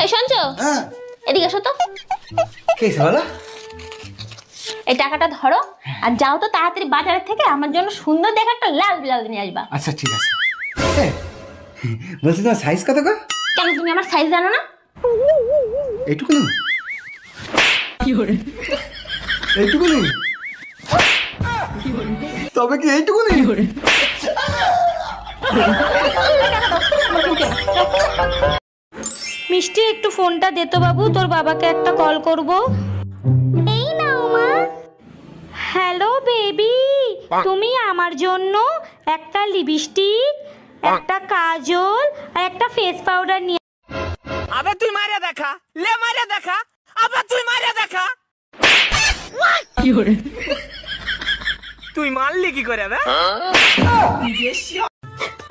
এই শুনছো? হ্যাঁ এদিকে এসো তো। কি বলো? এই টাকাটা ধরো আর যাও তো তাড়াতাড়ি বাজারের থেকে আমার জন্য সুন্দর দেখে একটা লাল ব্লাউজ নিয়ে আসবা। আচ্ছা ঠিক আছে। বলছি তোমার সাইজ কত গো? কেন তুমি আমার সাইজ জানো না? এইটুকু না? এইটুকু নেই? তবে কি এইটুকু নেই? মিষ্টি একটু ফোনটা দে তো বাবু, তোর বাবাকে একটা কল করব। এই নাও মা। হ্যালো বেবি, তুমি আমার জন্য একটা লিপস্টিক, একটা কাজল আর একটা ফেস পাউডার নিয়ে। আবে তুই মারিয়া দেখা, লে মারিয়া দেখা, আবে তুই মারিয়া দেখা। কি করে? তুই মারলি কি করে বে?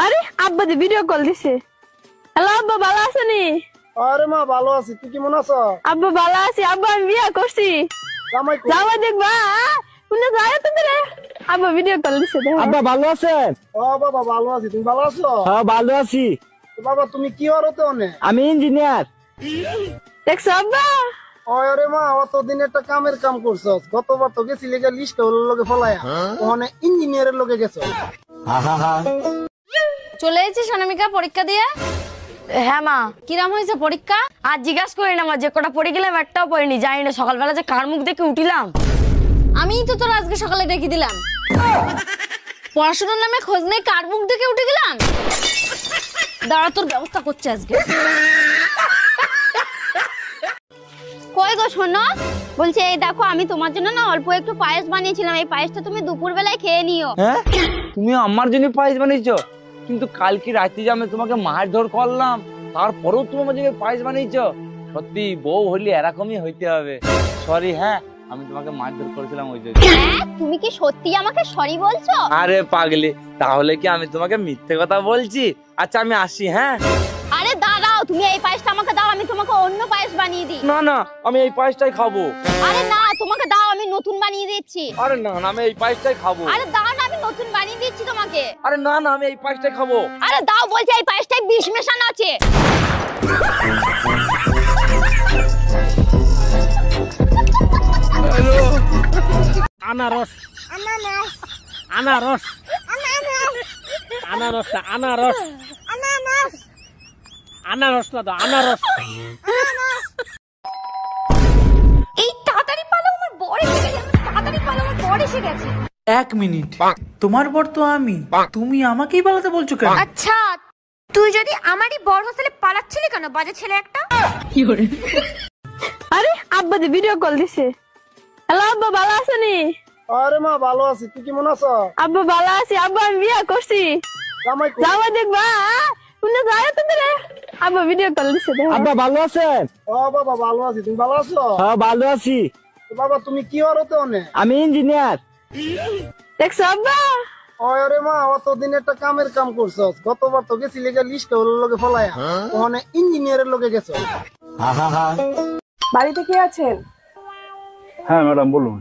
আরে আব্বা দি ভিডিও কল দিছে। হ্যালো আব্বা, ভালো আছেন? আরে মা ভালো আছি, তুই কেমন আছো? আব্বা ভালো আছি, আব্বা আমি বিয়া করছি। জামাই কো? জামাই দেখবা শুনে যায় তো রে। আব্বা ভিডিও কল দিছে। আব্বা ভালো আছেন? ও বাবা ভালো আছি, তুমি ভালো আছো? হ্যাঁ ভালো আছি। বাবা তুমি কি হরতে অনে? আমি ইঞ্জিনিয়ার। দেখছো আব্বা? আরে মা অতদিন একটা কামের কাম করছস, গতবার তো গেছিলি গা লিস্ট হলো লগে ফলায়া, ওখানে ইঞ্জিনিয়ারের লগে গেছো। চলে এসেছিস অনামিকা পরীক্ষা দিয়ে? হ্যাঁ মা। কিরাম হয়েছে পরীক্ষা? আর জিজ্ঞাসা করি না মা, যে কটা পড়ে গেলাম একটাও পড়িনি, জানি না সকালবেলা যে কার মুখ দেখে উঠিলাম। আমিই তো তোর আজকে সকালে ডেকে দিলাম। পড়াশোনার নামে খোঁজ নেই, কার মুখ দেখে উঠে গেলাম। দাঁড়া, তোর ব্যবস্থা করছে আজকে। কই গো শোনো, বলছে এই দেখো আমি তোমার জন্য না অল্প একটু পায়েস বানিয়েছিলাম, এই পায়েসটা তুমি দুপুর বেলায় খেয়ে নিও। হ্যাঁ তুমি আমার জন্য পায়েস বানিয়েছো? কিন্তু কালকে রাতে যে আমি তোমাকে মারধর করলাম তারপরেও তুমি আমার জন্য পায়েস বানিয়েছো? সত্যি বউ হলে এরকমই হইতে হবে। সরি। হ্যাঁ আমি তোমাকে মারধর করেছিলাম ওই জন্য। তুমি কি সত্যি আমাকে সরি বলছো? আরে পাগলি, তাহলে কি আমি তোমাকে মিথ্যে কথা বলছি? আচ্ছা আমি আসি। হ্যাঁ আরে দাঁড়াও, তুমি এই পায়েসটা আমাকে দাও, আমি তোমাকে অন্য পায়েস বানিয়ে দিই। না না, আমি এই পায়েসটাই খাবো। আরে না, তোমাকে দাও, আমি নতুন বানিয়ে দিচ্ছি। আরে না না, আমি এই পায়েসটাই খাবো। আরে দাও না, আমি নতুন বানিয়ে দিচ্ছি তোমাকে। আরে না না, আমি এই পায়েসটাই খাবো। আরে দাও বলছি, এই পায়েসটায় বিষ মেশানো আছে। আনারস, আনারস, আনারস, আনারস, আনারস না তো আনারস। এই তাড়াতাড়ি পালো, আমার বর এসে গেছে। তাড়াতাড়ি পালো, আমার বর এসে গেছে। 1 মিনিট, তোমার বর তো আমি, তুমি আমাকেই পালাতে বলছো কেন? আচ্ছা তুই যদি আমারই বর হোস্টেলে পালাচ্ছিলি কেন, বাজে ছেলে একটা? আরে আব্বা দি ভিডিও কল দিছে। হ্যালো আব্বা, ভালো আছেন? আরে মা ভালো আছি, তুই কেমন আছো? আব্বা ভালো আছি, আব্বা আমি বিয়া করছি। জামাই কো? জামাই দেখবা শুনে যায় তো রে। আব্বা ভিডিও কল দিছে। আব্বা ভালো আছেন? ও বাবা ভালো আছি, তুমি ভালো আছো? হ্যাঁ ভালো আছি। বাবা তুমি কি হরতে অনে? আমি ইঞ্জিনিয়ার। দেখছো আব্বা? আরে মা অতদিন একটা কামের কাম করছস, গতবার তো গেছিলি গা লিস্ট হলো লগে ফলায়া, ওখানে ইঞ্জিনিয়ারের লগে গেছো। বাড়িতে কে আছেন? হ্যাঁ ম্যাডাম বলুন।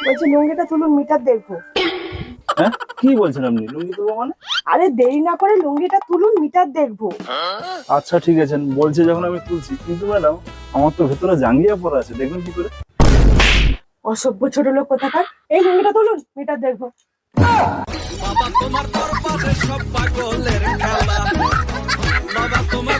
বলছি লুঙ্গিটা তুলুন, মিটার দেখবো। হ্যাঁ কি বলছেন আপনি? লুঙ্গি তুলবো মানে? আরে দেরি না করে লুঙ্গিটা তুলুন, মিটার দেখবো। আচ্ছা ঠিক আছে, বলছে যখন আমি তুলছি, কিন্তু ম্যাডাম আমার তো ভেতরে জাঙ্গিয়া পড়া আছে, দেখবেন কি করে? অসভ্য ছোট লোক কোথাকার, এই লুঙ্গিটা তুলুন, মিটার দেখবো। বাবা তোমার দরবারে সব পাগলের খেলা, বাবা তোমার